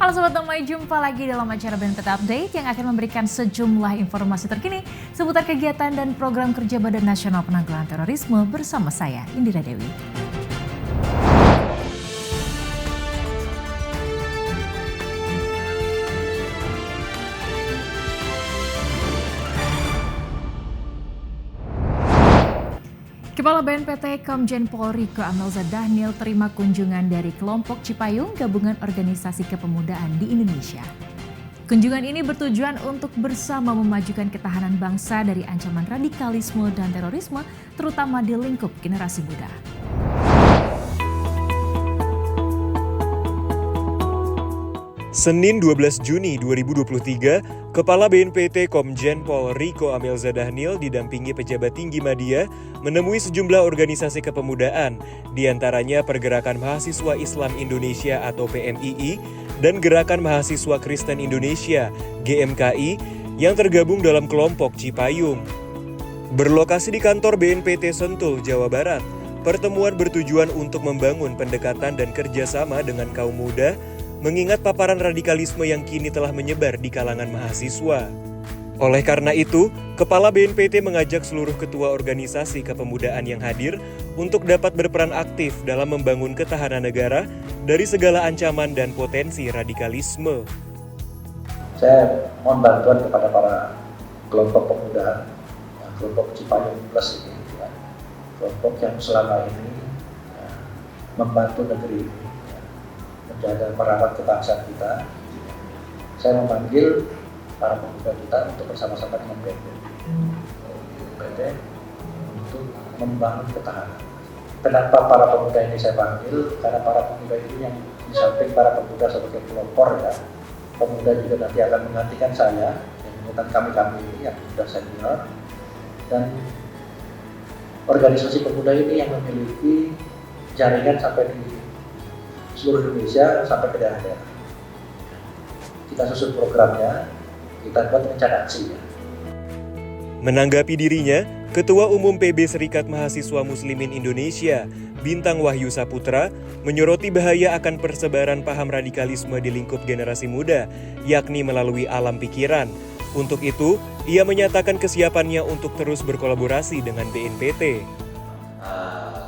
Halo Sobat Damai, jumpa lagi dalam acara BNPT Update yang akan memberikan sejumlah informasi terkini seputar kegiatan dan program kerja Badan Nasional Penanggulangan Terorisme bersama saya, Indira Dewi. Kepala BNPT Komjen Pol Riko Amelza Dhanil terima kunjungan dari kelompok Cipayung Gabungan Organisasi Kepemudaan di Indonesia. Kunjungan ini bertujuan untuk bersama memajukan ketahanan bangsa dari ancaman radikalisme dan terorisme, terutama di lingkup generasi muda. Senin 12 Juni 2023, Kepala BNPT Komjen Pol Riko Amelza Dhanil didampingi pejabat tinggi media menemui sejumlah organisasi kepemudaan, diantaranya Pergerakan Mahasiswa Islam Indonesia atau PMII dan Gerakan Mahasiswa Kristen Indonesia GMKI yang tergabung dalam kelompok Cipayung. Berlokasi di kantor BNPT Sentul, Jawa Barat, pertemuan bertujuan untuk membangun pendekatan dan kerjasama dengan kaum muda, mengingat paparan radikalisme yang kini telah menyebar di kalangan mahasiswa. Oleh karena itu, Kepala BNPT mengajak seluruh ketua organisasi kepemudaan yang hadir untuk dapat berperan aktif dalam membangun ketahanan negara dari segala ancaman dan potensi radikalisme. Saya mohon bantuan kepada para kelompok pemuda, kelompok Cipayung Plus ini, kelompok yang selama ini membantu negeri ini, menjaga merawat kebangsaan kita. Saya memanggil para pemuda kita untuk bersama-sama dengan BNPT untuk membangun ketahanan. Kenapa para pemuda ini saya panggil? Karena para pemuda ini yang di samping para pemuda sebagai pelopor ya, pemuda juga nanti akan menggantikan saya, yang menggantikan kami ini yang sudah senior, dan organisasi pemuda ini yang memiliki jaringan sampai di seluruh Indonesia sampai ke daerah-daerah. Kita susun programnya, kita buat rencana aksinya. Menanggapi dirinya, Ketua Umum PB Serikat Mahasiswa Muslimin Indonesia, Bintang Wahyu Saputra, menyoroti bahaya akan persebaran paham radikalisme di lingkup generasi muda, yakni melalui alam pikiran. Untuk itu, ia menyatakan kesiapannya untuk terus berkolaborasi dengan BNPT.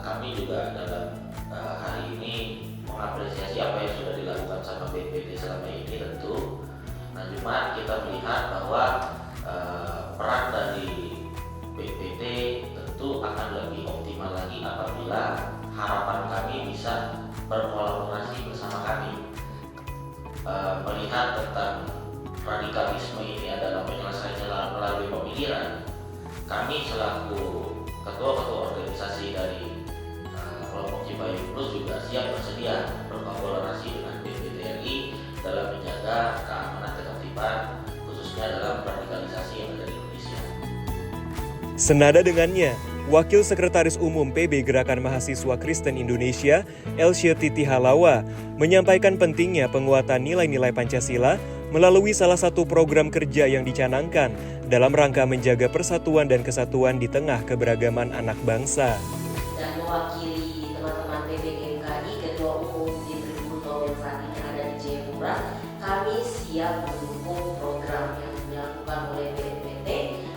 Kami juga dalam hari ini mengapresiasi apa yang sudah dilakukan sama BNPT selama ini tentu. Nah, cuma kita melihat bahwa peran dari BNPT tentu akan lebih optimal lagi apabila harapan kami bisa berkolaborasi bersama kami. Melihat tentang radikalisme ini adalah penyelesaiannya melalui pemikiran, kami selaku ketua-ketua organisasi dari kelompok Cipayung Plus juga siap bersedia berkolaborasi dengan BNPT RI dalam menjaga keamanan ketertiban, khususnya dalam radikalisasi yang ada di Indonesia. Senada dengannya, Wakil Sekretaris Umum PB Gerakan Mahasiswa Kristen Indonesia, Elsyetiti Halawa, menyampaikan pentingnya penguatan nilai-nilai Pancasila melalui salah satu program kerja yang dicanangkan dalam rangka menjaga persatuan dan kesatuan di tengah keberagaman anak bangsa. Dan mewakili teman-teman PB GMKI, Ketua Umum di Tribun Tol yang saat ini ada di Jayapura, kami siap mendukung program yang dilakukan oleh BNPT.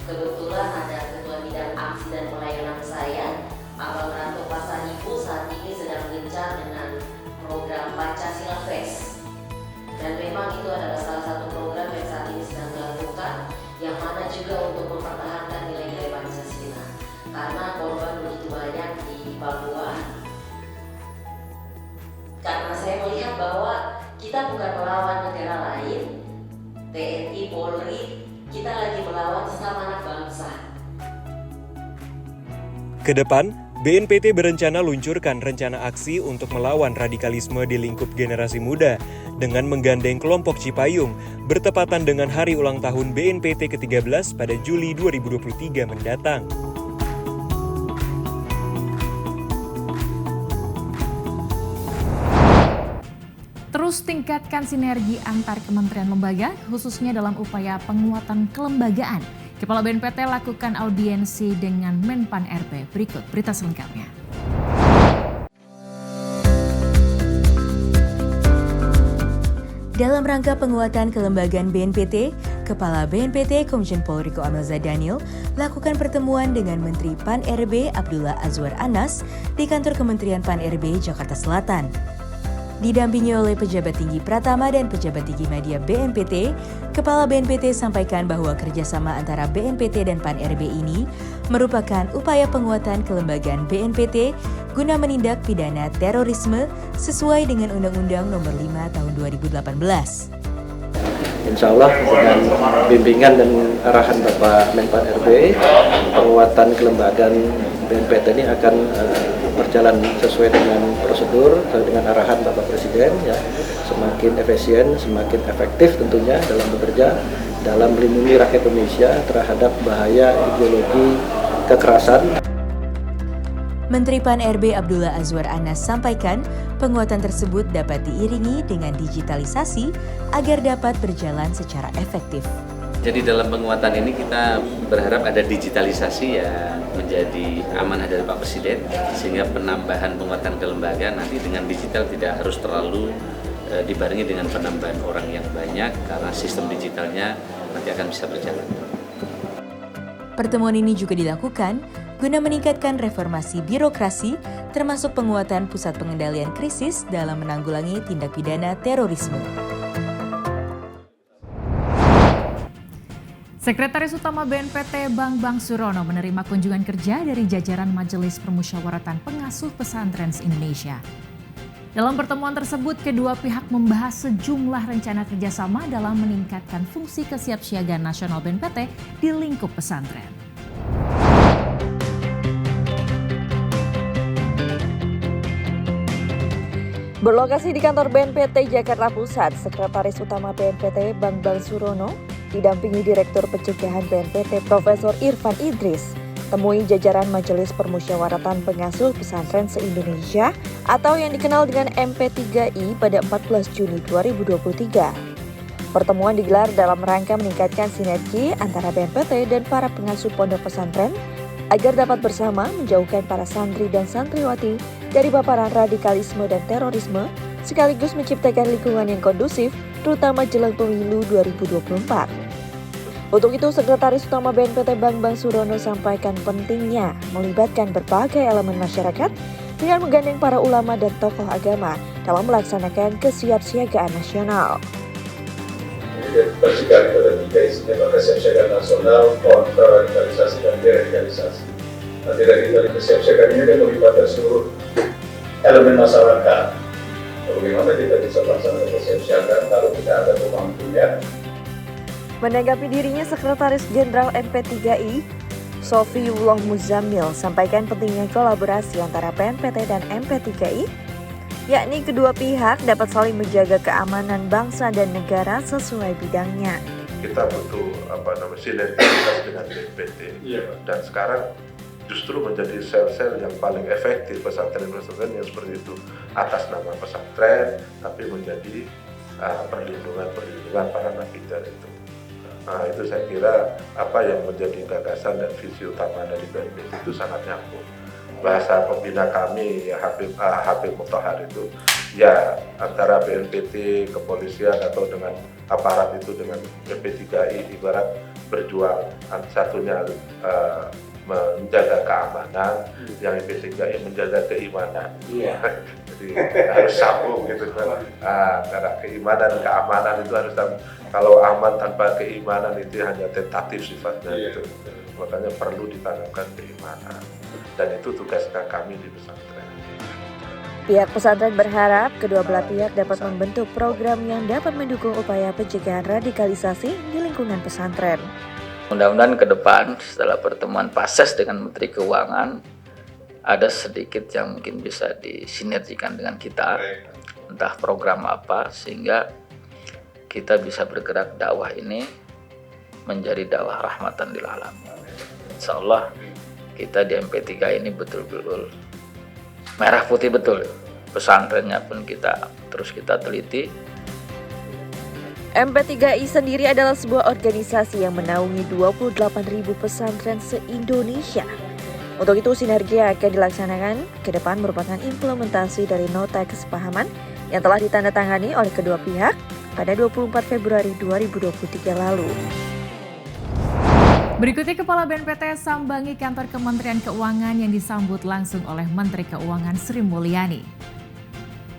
Kebetulan ada Ketua Bidang Aksi dan Pelayanan saya, Pak Bambranto Pasanibu, saat ini sedang gencar dengan program Pancasila Fest. Dan memang itu adalah salah satu program yang saat ini sedang dilakukan, yang mana juga untuk mempertahankan nilai-nilai Pancasila. Karena korban begitu banyak di Papua. Karena saya melihat bahwa kita bukan melawan negara lain, TNI, Polri, kita lagi melawan sesama anak bangsa. Kedepan, BNPT berencana luncurkan rencana aksi untuk melawan radikalisme di lingkup generasi muda dengan menggandeng kelompok Cipayung bertepatan dengan hari ulang tahun BNPT ke-13 pada Juli 2023 mendatang. Terus tingkatkan sinergi antar kementerian lembaga, khususnya dalam upaya penguatan kelembagaan. Kepala BNPT lakukan audiensi dengan Menpan RB. Berikut berita selengkapnya. Dalam rangka penguatan kelembagaan BNPT, Kepala BNPT Komjen Pol Riko Amelza Daniel lakukan pertemuan dengan Menteri PAN-RB Abdullah Azwar Anas di kantor Kementerian PAN-RB Jakarta Selatan. Didampingi oleh pejabat tinggi Pratama dan pejabat tinggi media BNPT, Kepala BNPT sampaikan bahwa kerjasama antara BNPT dan PAN-RB ini merupakan upaya penguatan kelembagaan BNPT guna menindak pidana terorisme sesuai dengan Undang-Undang Nomor 5 Tahun 2018. Insya Allah dengan bimbingan dan arahan Bapak Menpan RB, penguatan kelembagaan BNPT ini akan berjalan sesuai dengan prosedur, sesuai dengan arahan Bapak Presiden, ya, semakin efisien, semakin efektif tentunya dalam bekerja, dalam melindungi rakyat Indonesia terhadap bahaya ideologi kekerasan. Menteri PAN-RB Abdullah Azwar Anas sampaikan penguatan tersebut dapat diiringi dengan digitalisasi agar dapat berjalan secara efektif. Jadi dalam penguatan ini kita berharap ada digitalisasi ya menjadi amanah dari Pak Presiden, sehingga penambahan penguatan kelembagaan nanti dengan digital tidak harus terlalu dibarengi dengan penambahan orang yang banyak karena sistem digitalnya nanti akan bisa berjalan. Pertemuan ini juga dilakukan guna meningkatkan reformasi birokrasi termasuk penguatan pusat pengendalian krisis dalam menanggulangi tindak pidana terorisme. Sekretaris Utama BNPT Bambang Surono menerima kunjungan kerja dari jajaran Majelis Permusyawaratan Pengasuh Pesantren Indonesia. Dalam pertemuan tersebut, kedua pihak membahas sejumlah rencana kerjasama dalam meningkatkan fungsi kesiapsiagaan nasional BNPT di lingkup pesantren. Berlokasi di kantor BNPT Jakarta Pusat, Sekretaris Utama BNPT Bambang Surono didampingi Direktur Pencegahan BNPT Profesor Irfan Idris temui jajaran Majelis Permusyawaratan Pengasuh Pesantren se-Indonesia atau yang dikenal dengan MP3I pada 14 Juni 2023. Pertemuan digelar dalam rangka meningkatkan sinergi antara BNPT dan para pengasuh pondok pesantren agar dapat bersama menjauhkan para santri dan santriwati dari paparan radikalisme dan terorisme, sekaligus menciptakan lingkungan yang kondusif, terutama jelang pemilu 2024. Untuk itu, Sekretaris Utama BNPT Bambang Surono sampaikan pentingnya melibatkan berbagai elemen masyarakat dengan menggandeng para ulama dan tokoh agama dalam melaksanakan kesiapsiagaan nasional. Bersikap ada tiga isinya, kesiapsiagaan nasional, kontraradikalisasi dan deradikalisasi. Nah, dari kesiapsiagaan ini kan melibatkan seluruh elemen masyarakat. Bagaimana kita bisa melaksanakan kesiapsiagaan kalau tidak ada pemangkunya? Menanggapi dirinya, Sekretaris Jenderal MP3I, Sofiullah Muzammil, sampaikan pentingnya kolaborasi antara BNPT dan MP3I, yakni kedua pihak dapat saling menjaga keamanan bangsa dan negara sesuai bidangnya. Kita butuh sinergitas dengan BNPT, dan sekarang justru menjadi sel-sel yang paling efektif pesantren-pesantren yang seperti itu atas nama pesantren, tapi menjadi perlindungan para nafidah itu. Nah, itu saya kira apa yang menjadi gagasan dan visi utama dari BNPT itu sangat nyambung. Bahasa pembina kami ya Habib Muhtahar itu ya antara BNPT, kepolisian atau dengan aparat itu dengan MP3I ibarat berjuang, satunya menjaga keamanan, yang MP3I menjaga keimanan. Jadi harus sambung gitu kan. Karena keimanan dan keamanan itu harus sambung. Kalau aman tanpa keimanan itu hanya tentatif sifatnya gitu. Makanya perlu ditanamkan keimanan. Dan itu tugas kami di pesantren. Pihak pesantren berharap kedua belah pihak dapat membentuk program yang dapat mendukung upaya pencegahan radikalisasi di lingkungan pesantren. Mudah-mudahan ke depan setelah pertemuan PASES dengan Menteri Keuangan ada sedikit yang mungkin bisa disinergikan dengan kita, entah program apa, sehingga kita bisa bergerak dakwah ini menjadi dakwah rahmatan lil alamin. Insyaallah kita di MP3 ini betul-betul merah putih betul. Pesantrennya pun kita teliti. MP3I sendiri adalah sebuah organisasi yang menaungi 28.000 pesantren se-Indonesia. Untuk itu, sinergi yang akan dilaksanakan ke depan merupakan implementasi dari nota kesepahaman yang telah ditandatangani oleh kedua pihak pada 24 Februari 2023 lalu. Berikutnya, Kepala BNPT sambangi kantor Kementerian Keuangan yang disambut langsung oleh Menteri Keuangan Sri Mulyani.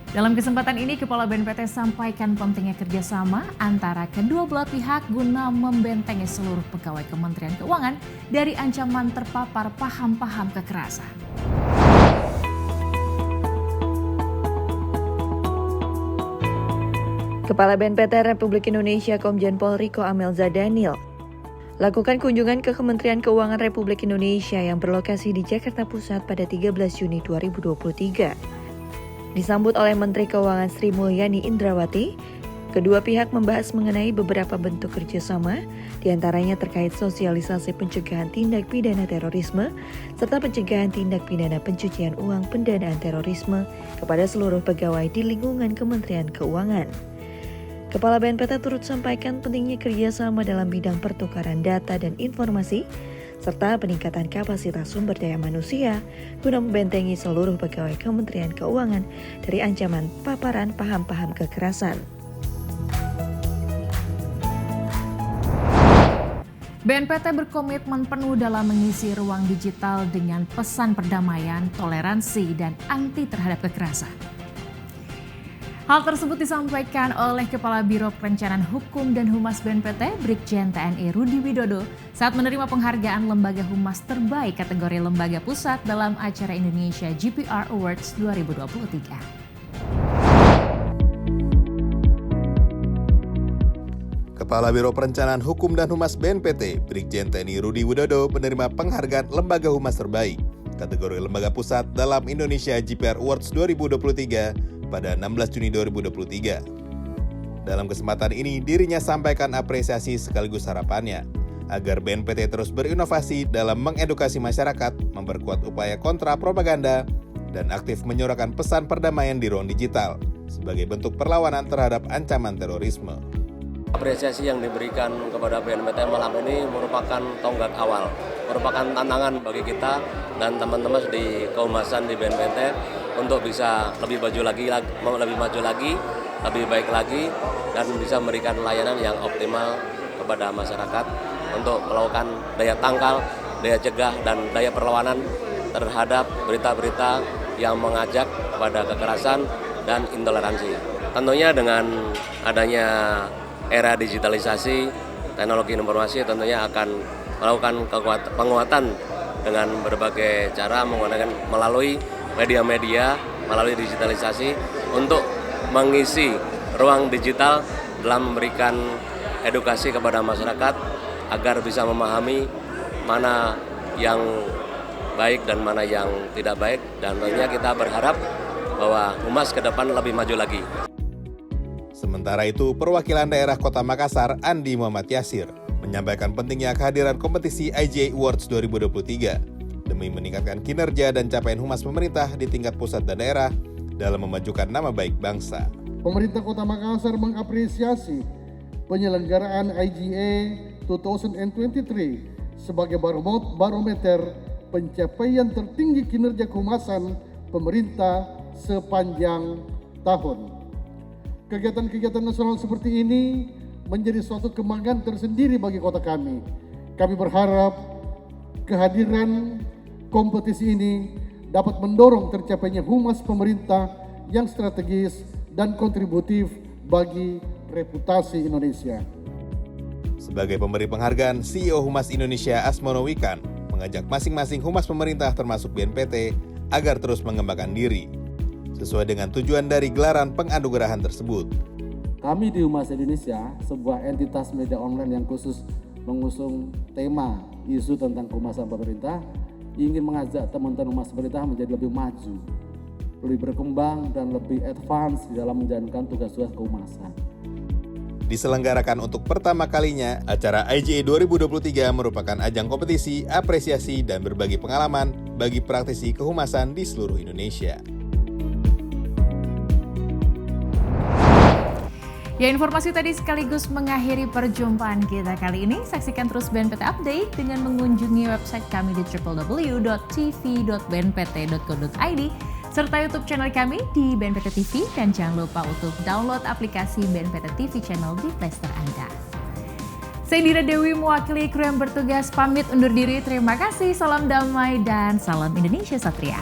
Dalam kesempatan ini, Kepala BNPT sampaikan pentingnya kerjasama antara kedua belah pihak guna membentengi seluruh pegawai Kementerian Keuangan dari ancaman terpapar paham-paham kekerasan. Kepala BNPT Republik Indonesia Komjen Pol Rico Amelza Daniel lakukan kunjungan ke Kementerian Keuangan Republik Indonesia yang berlokasi di Jakarta Pusat pada 13 Juni 2023. Disambut oleh Menteri Keuangan Sri Mulyani Indrawati, kedua pihak membahas mengenai beberapa bentuk kerjasama, diantaranya terkait sosialisasi pencegahan tindak pidana terorisme, serta pencegahan tindak pidana pencucian uang pendanaan terorisme kepada seluruh pegawai di lingkungan Kementerian Keuangan. Kepala BNPT turut sampaikan pentingnya kerjasama dalam bidang pertukaran data dan informasi, serta peningkatan kapasitas sumber daya manusia guna membentengi seluruh pegawai Kementerian Keuangan dari ancaman paparan paham-paham kekerasan. BNPT berkomitmen penuh dalam mengisi ruang digital dengan pesan perdamaian, toleransi, dan anti terhadap kekerasan. Hal tersebut disampaikan oleh Kepala Biro Perencanaan Hukum dan Humas BNPT, Brigjen TNI Rudi Widodo, saat menerima penghargaan Lembaga Humas Terbaik kategori Lembaga Pusat dalam acara Indonesia GPR Awards 2023. Kepala Biro Perencanaan Hukum dan Humas BNPT, Brigjen TNI Rudi Widodo menerima penghargaan Lembaga Humas Terbaik kategori Lembaga Pusat dalam Indonesia GPR Awards 2023 pada 16 Juni 2023. Dalam kesempatan ini, dirinya sampaikan apresiasi sekaligus harapannya agar BNPT terus berinovasi dalam mengedukasi masyarakat, memperkuat upaya kontra propaganda, dan aktif menyuarakan pesan perdamaian di ruang digital sebagai bentuk perlawanan terhadap ancaman terorisme. Apresiasi yang diberikan kepada BNPT malam ini merupakan tonggak awal, merupakan tantangan bagi kita dan teman-teman di kehumasan di BNPT untuk bisa lebih maju lagi, lebih baik lagi, dan bisa memberikan layanan yang optimal kepada masyarakat untuk melakukan daya tangkal, daya cegah, dan daya perlawanan terhadap berita-berita yang mengajak kepada kekerasan dan intoleransi. Tentunya dengan adanya era digitalisasi, teknologi informasi tentunya akan melakukan penguatan dengan berbagai cara menggunakan melalui media-media, melalui digitalisasi untuk mengisi ruang digital dalam memberikan edukasi kepada masyarakat agar bisa memahami mana yang baik dan mana yang tidak baik, dan tentunya kita berharap bahwa Humas ke depan lebih maju lagi. Sementara itu, perwakilan daerah Kota Makassar, Andi Muhammad Yasir, menyampaikan pentingnya kehadiran kompetisi IGA Awards 2023 demi meningkatkan kinerja dan capaian humas pemerintah di tingkat pusat dan daerah dalam memajukan nama baik bangsa. Pemerintah Kota Makassar mengapresiasi penyelenggaraan IGA 2023 sebagai barometer pencapaian tertinggi kinerja kehumasan pemerintah sepanjang tahun. Kegiatan-kegiatan nasional seperti ini menjadi suatu kebanggaan tersendiri bagi kota kami. Kami berharap kehadiran kompetisi ini dapat mendorong tercapainya humas pemerintah yang strategis dan kontributif bagi reputasi Indonesia. Sebagai pemberi penghargaan, CEO Humas Indonesia Asmono Wikan mengajak masing-masing humas pemerintah termasuk BNPT agar terus mengembangkan diri sesuai dengan tujuan dari gelaran penganugerahan tersebut. Kami di Humas Indonesia, sebuah entitas media online yang khusus mengusung tema isu tentang kehumasan pemerintah, ingin mengajak teman-teman humas pemerintah menjadi lebih maju, lebih berkembang, dan lebih advance di dalam menjalankan tugas-tugas kehumasan. Diselenggarakan untuk pertama kalinya, acara IGA 2023 merupakan ajang kompetisi, apresiasi, dan berbagi pengalaman bagi praktisi kehumasan di seluruh Indonesia. Ya, informasi tadi sekaligus mengakhiri perjumpaan kita kali ini. Saksikan terus BNPT Update dengan mengunjungi website kami di www.tv.bnpt.co.id serta YouTube channel kami di BNPT TV, dan jangan lupa untuk download aplikasi BNPT TV Channel di Play Store Anda. Saya Indira Dewi mewakili kru yang bertugas pamit undur diri. Terima kasih, salam damai dan salam Indonesia Satria.